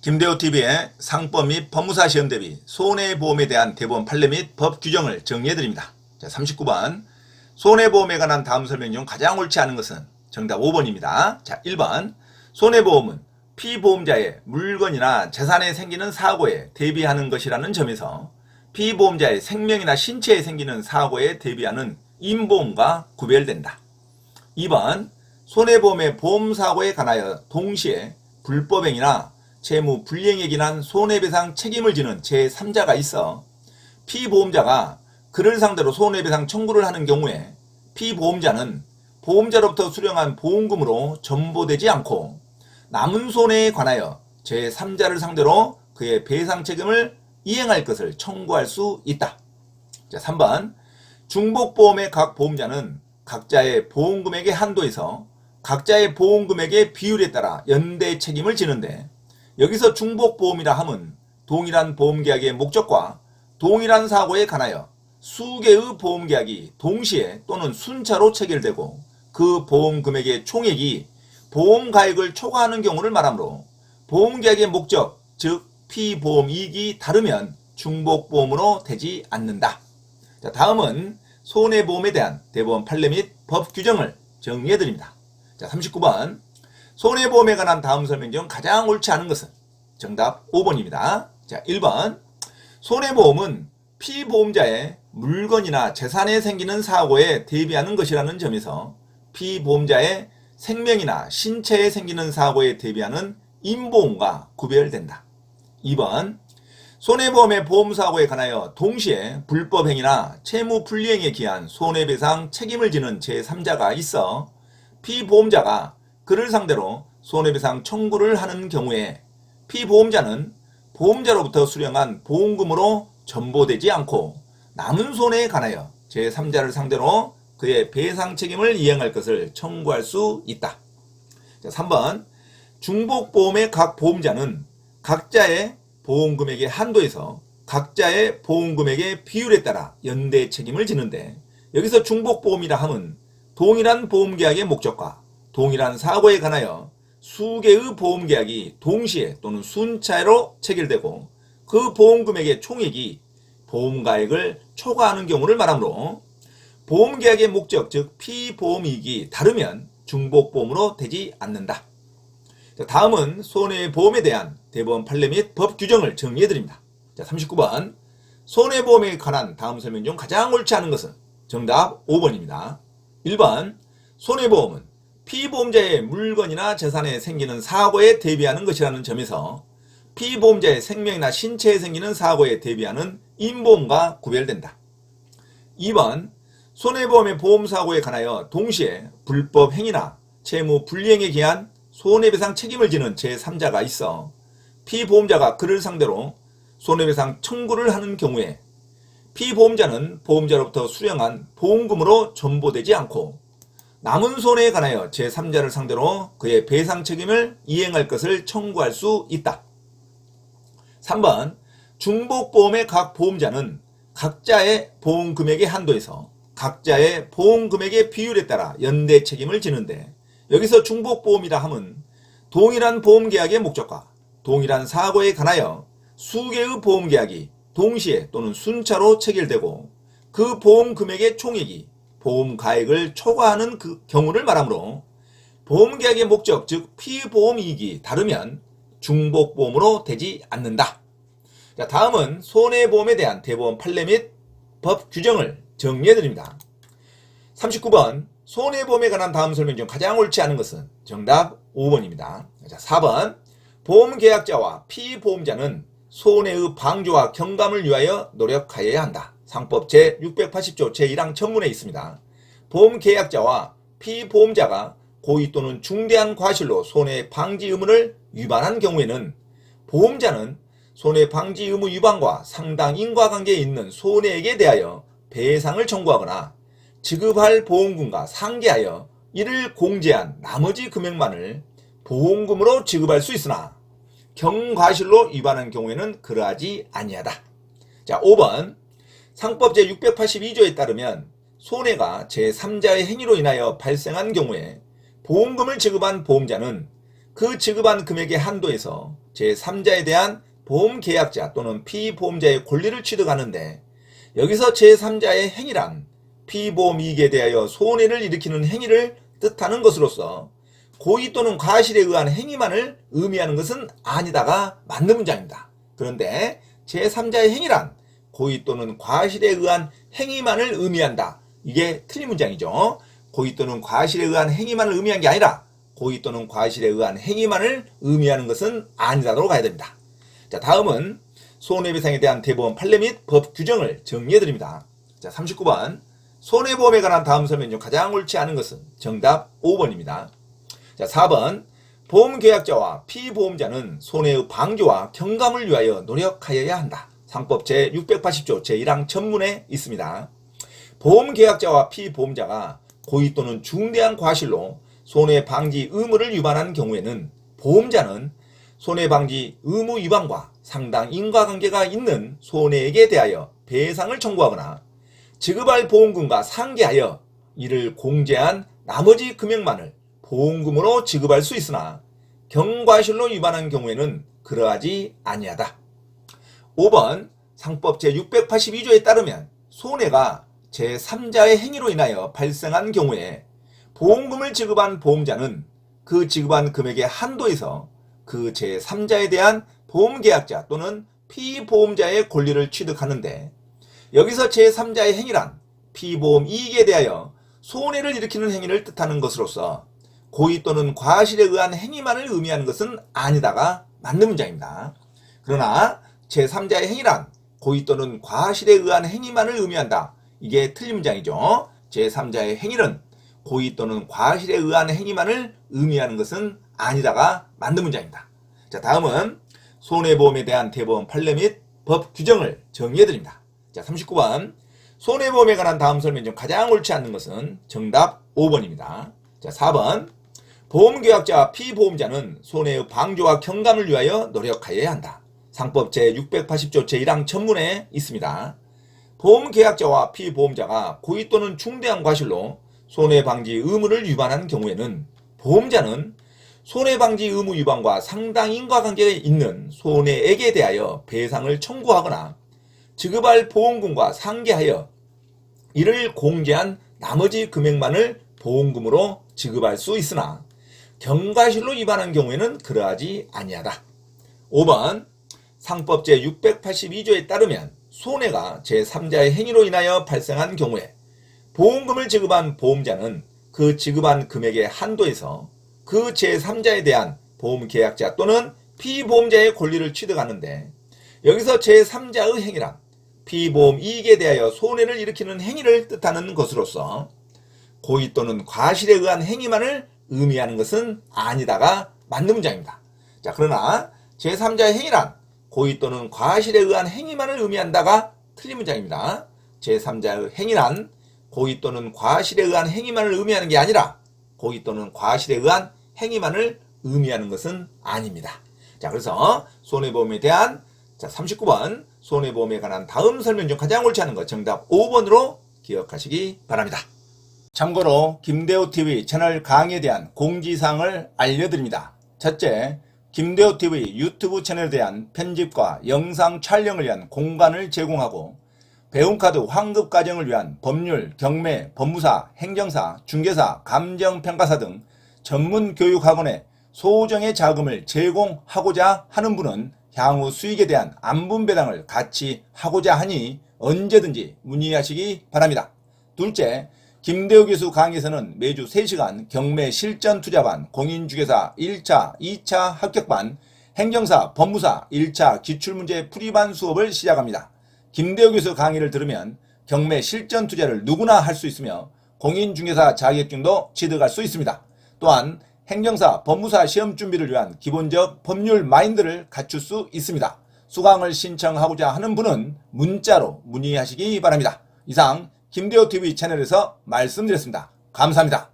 김대호TV의 상법 및 법무사 시험 대비 손해보험에 대한 대법원 판례 및 법 규정을 정리해드립니다. 자, 39번 손해보험에 관한 다음 설명 중 가장 옳지 않은 것은 정답 5번입니다. 자, 1번 손해보험은 피보험자의 물건이나 재산에 생기는 사고에 대비하는 것이라는 점에서 피보험자의 생명이나 신체에 생기는 사고에 대비하는 임보험과 구별된다. 2번 손해보험의 보험사고에 관하여 동시에 불법행위나 채무 불이행에 기한 손해배상 책임을 지는 제3자가 있어 피보험자가 그를 상대로 손해배상 청구를 하는 경우에 피보험자는 보험자로부터 수령한 보험금으로 전보되지 않고 남은 손해에 관하여 제3자를 상대로 그의 배상 책임을 이행할 것을 청구할 수 있다. 자, 3번 중복보험의 각 보험자는 각자의 보험금액의 한도에서 각자의 보험금액의 비율에 따라 연대 책임을 지는데 여기서 중복보험이라 함은 동일한 보험계약의 목적과 동일한 사고에 관하여 수개의 보험계약이 동시에 또는 순차로 체결되고 그 보험금액의 총액이 보험가액을 초과하는 경우를 말하므로 보험계약의 목적, 즉 피보험이익이 다르면 중복보험으로 되지 않는다. 자, 다음은 손해보험에 대한 대법원 판례 및 법 규정을 정리해드립니다. 자, 39번 손해보험에 관한 다음 설명 중 가장 옳지 않은 것은 정답 5번입니다. 자, 1번 손해보험은 피보험자의 물건이나 재산에 생기는 사고에 대비하는 것이라는 점에서 피보험자의 생명이나 신체에 생기는 사고에 대비하는 임보험과 구별된다. 2번 손해보험의 보험사고에 관하여 동시에 불법행위나 채무불이행에 기한 손해배상 책임을 지는 제3자가 있어 피보험자가 그를 상대로 손해배상 청구를 하는 경우에 피보험자는 보험자로부터 수령한 보험금으로 전보되지 않고 남은 손해에 관하여 제3자를 상대로 그의 배상 책임을 이행할 것을 청구할 수 있다. 자, 3번 중복보험의 각 보험자는 각자의 보험금액의 한도에서 각자의 보험금액의 비율에 따라 연대 책임을 지는데 여기서 중복보험이라 함은 동일한 보험계약의 목적과 동일한 사고에 관하여 수개의 보험계약이 동시에 또는 순차로 체결되고 그 보험금액의 총액이 보험가액을 초과하는 경우를 말하므로 보험계약의 목적 즉 피보험이익이 다르면 중복보험으로 되지 않는다. 다음은 손해보험에 대한 대법원 판례 및 법 규정을 정리해드립니다. 자, 39번 손해보험에 관한 다음 설명 중 가장 옳지 않은 것은 정답 5번입니다. 1번 손해보험은 피보험자의 물건이나 재산에 생기는 사고에 대비하는 것이라는 점에서 피보험자의 생명이나 신체에 생기는 사고에 대비하는 임보험과 구별된다. 2번 손해보험의 보험사고에 관하여 동시에 불법행위나 채무 불이행에 기한 손해배상 책임을 지는 제3자가 있어 피보험자가 그를 상대로 손해배상 청구를 하는 경우에 피보험자는 보험자로부터 수령한 보험금으로 전보되지 않고 남은 손해에 관하여 제3자를 상대로 그의 배상 책임을 이행할 것을 청구할 수 있다. 3번 중복보험의 각 보험자는 각자의 보험금액의 한도에서 각자의 보험금액의 비율에 따라 연대 책임을 지는데 여기서 중복보험이라 함은 동일한 보험계약의 목적과 동일한 사고에 관하여 수개의 보험계약이 동시에 또는 순차로 체결되고 그 보험금액의 총액이 보험가액을 초과하는 그 경우를 말하므로 보험계약의 목적 즉 피보험이익이 다르면 중복보험으로 되지 않는다. 자, 다음은 손해보험에 대한 대법원 판례 및 법 규정을 정리해드립니다. 39번 손해보험에 관한 다음 설명 중 가장 옳지 않은 것은 정답 5번입니다. 자, 4번 보험계약자와 피보험자는 손해의 방조와 경감을 위하여 노력하여야 한다. 상법 제680조 제1항 전문에 있습니다. 보험계약자와 피보험자가 고의 또는 중대한 과실로 손해방지 의무를 위반한 경우에는 보험자는 손해방지 의무 위반과 상당 인과관계에 있는 손해액에 대하여 배상을 청구하거나 지급할 보험금과 상계하여 이를 공제한 나머지 금액만을 보험금으로 지급할 수 있으나 경과실로 위반한 경우에는 그러하지 아니하다. 자, 5번 상법 제682조에 따르면 손해가 제3자의 행위로 인하여 발생한 경우에 보험금을 지급한 보험자는 그 지급한 금액의 한도에서 제3자에 대한 보험계약자 또는 피보험자의 권리를 취득하는데, 여기서 제3자의 행위란 피보험이익에 대하여 손해를 일으키는 행위를 뜻하는 것으로서 고의 또는 과실에 의한 행위만을 의미하는 것은 아니다가 맞는 문장입니다. 그런데 제3자의 행위란 고의 또는 과실에 의한 행위만을 의미한다. 이게 틀린 문장이죠. 고의 또는 과실에 의한 행위만을 의미한 게 아니라 고의 또는 과실에 의한 행위만을 의미하는 것은 아니다로 가야 됩니다. 자, 다음은 손해배상에 대한 대법원 판례 및 법 규정을 정리해 드립니다. 자, 39번. 손해보험에 관한 다음 설명 중 가장 옳지 않은 것은 정답 5번입니다. 자, 4번. 보험계약자와 피보험자는 손해의 방조와 경감을 위하여 노력하여야 한다. 상법 제680조 제1항 전문에 있습니다. 보험계약자와 피보험자가 고의 또는 중대한 과실로 손해방지 의무를 위반한 경우에는 보험자는 손해방지 의무 위반과 상당 인과관계가 있는 손해액에 대하여 배상을 청구하거나 지급할 보험금과 상계하여 이를 공제한 나머지 금액만을 보험금으로 지급할 수 있으나 경과실로 위반한 경우에는 그러하지 아니하다. 5번 상법 제682조에 따르면 손해가 제3자의 행위로 인하여 발생한 경우에 보험금을 지급한 보험자는 그 지급한 금액의 한도에서 그 제3자에 대한 보험계약자 또는 피보험자의 권리를 취득하는데, 여기서 제3자의 행위란 피보험 이익에 대하여 손해를 일으키는 행위를 뜻하는 것으로서 고의 또는 과실에 의한 행위만을 의미하는 것은 아니다가 맞는 문장입니다. 그러나 제3자의 행위란 고의 또는 과실에 의한 행위만을 의미한다. 이게 틀린 문장이죠. 제3자의 행위는 고의 또는 과실에 의한 행위만을 의미하는 것은 아니다가 맞는 문장입니다. 자, 다음은 손해보험에 대한 대법원 판례 및 법 규정을 정리해 드립니다. 자, 39번. 손해보험에 관한 다음 설명 중 가장 옳지 않는 것은 정답 5번입니다. 자, 4번. 보험계약자와 피보험자는 손해의 방조와 경감을 위하여 노력하여야 한다. 상법 제680조 제1항 전문에 있습니다. 보험계약자와 피보험자가 고의 또는 중대한 과실로 손해방지 의무를 위반한 경우에는 보험자는 손해방지 의무 위반과 상당 인과관계가 있는 손해액에 대하여 배상을 청구하거나 지급할 보험금과 상계하여 이를 공제한 나머지 금액만을 보험금으로 지급할 수 있으나 경과실로 위반한 경우에는 그러하지 아니하다. 5번 상법 제682조에 따르면 손해가 제3자의 행위로 인하여 발생한 경우에 보험금을 지급한 보험자는 그 지급한 금액의 한도에서 그 제3자에 대한 보험계약자 또는 피보험자의 권리를 취득하는데, 여기서 제3자의 행위란 피보험 이익에 대하여 손해를 일으키는 행위를 뜻하는 것으로서 고의 또는 과실에 의한 행위만을 의미하는 것은 아니다가 맞는 문장입니다. 자, 그러나 제3자의 행위란 고의 또는 과실에 의한 행위만을 의미한다가 틀린 문장입니다. 제3자의 행위란 고의 또는 과실에 의한 행위만을 의미하는 게 아니라 고의 또는 과실에 의한 행위만을 의미하는 것은 아닙니다. 자, 그래서 손해보험에 대한 39번 손해보험에 관한 다음 설명 중 가장 옳지 않은 것 정답 5번으로 기억하시기 바랍니다. 참고로 김대호TV 채널 강의에 대한 공지사항을 알려드립니다. 첫째, 김대호TV 유튜브 채널에 대한 편집과 영상 촬영을 위한 공간을 제공하고 배움카드 환급 과정을 위한 법률, 경매, 법무사, 행정사, 중개사, 감정평가사 등 전문 교육학원에 소정의 자금을 제공하고자 하는 분은 향후 수익에 대한 안분배당을 같이 하고자 하니 언제든지 문의하시기 바랍니다. 둘째, 김대호 교수 강의에서는 매주 3시간 경매 실전 투자반, 공인중개사 1차, 2차 합격반, 행정사, 법무사 1차 기출문제 풀이반 수업을 시작합니다. 김대호 교수 강의를 들으면 경매 실전 투자를 누구나 할 수 있으며 공인중개사 자격증도 취득할 수 있습니다. 또한 행정사, 법무사 시험 준비를 위한 기본적 법률 마인드를 갖출 수 있습니다. 수강을 신청하고자 하는 분은 문자로 문의하시기 바랍니다. 이상 김대호TV 채널에서 말씀드렸습니다. 감사합니다.